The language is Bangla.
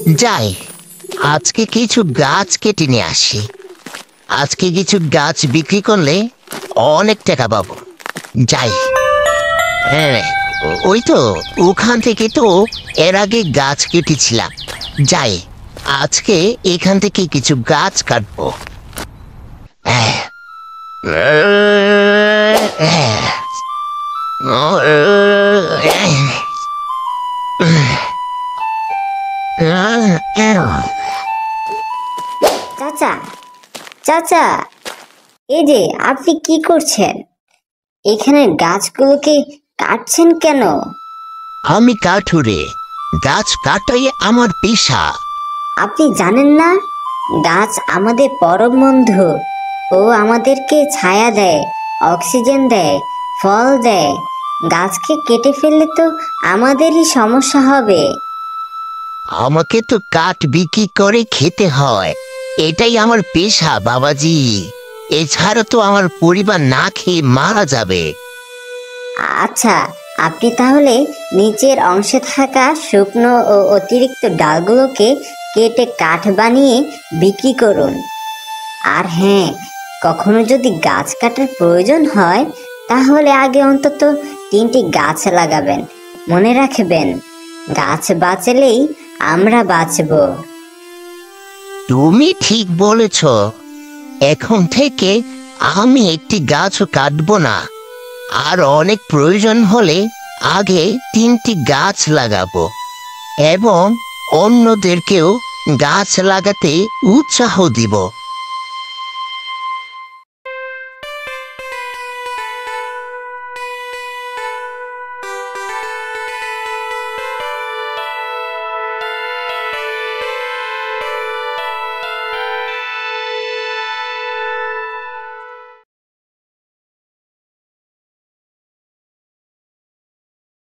যাই, আজকে কিছু গাছ কেটে নিয়ে আসি। আজকে কিছু গাছ বিক্রি করলে অনেক টাকা পাবো। যাই। হ্যাঁ, ওই তো ওখান থেকে তো এর আগে গাছ কেটেছিলাম। যাই, আজকে এখান থেকে কিছু গাছ কাটবো। হ্যাঁ। চাচা, চাচা, এই যে আপনি কি করছেন? এখানে গাছগুলোকে কাটছেন কেন? আমি কাঠুরে, গাছ কাটাই আমার পেশা। আপনি জানেন না, গাছ আমাদের পরম বন্ধু। ও আমাদেরকে ছায়া দেয়, অক্সিজেন দেয়, ফল দেয়। গাছকে কেটে ফেললে তো আমাদেরই সমস্যা হবে। আমাকে তো কাঠ বিক্রি করে খেতে হয়, এটাই আমার পেশা বাবাজি। এছাড়া তো আমার পরিবার না খেয়ে মারা যাবে। আচ্ছা, আপনি তাহলে নিচের অংশে থাকা শুকনো ও অতিরিক্ত ডালগুলোকে কেটে কাঠ বানিয়ে বিক্রি করুন। আর হ্যাঁ, কখনো যদি গাছ কাটার প্রয়োজন হয় তাহলে আগে অন্তত 3টি গাছ লাগাবেন। মনে রাখবেন, গাছ বাঁচলেই আমরা বাঁচব। তুমি ঠিক বলেছ। এখন থেকে আমি একটি গাছও কাটবো না। আর অনেক প্রয়োজন হলে আগে 3টি গাছ লাগাবো এবং অন্যদেরকেও গাছ লাগাতে উৎসাহ দিব।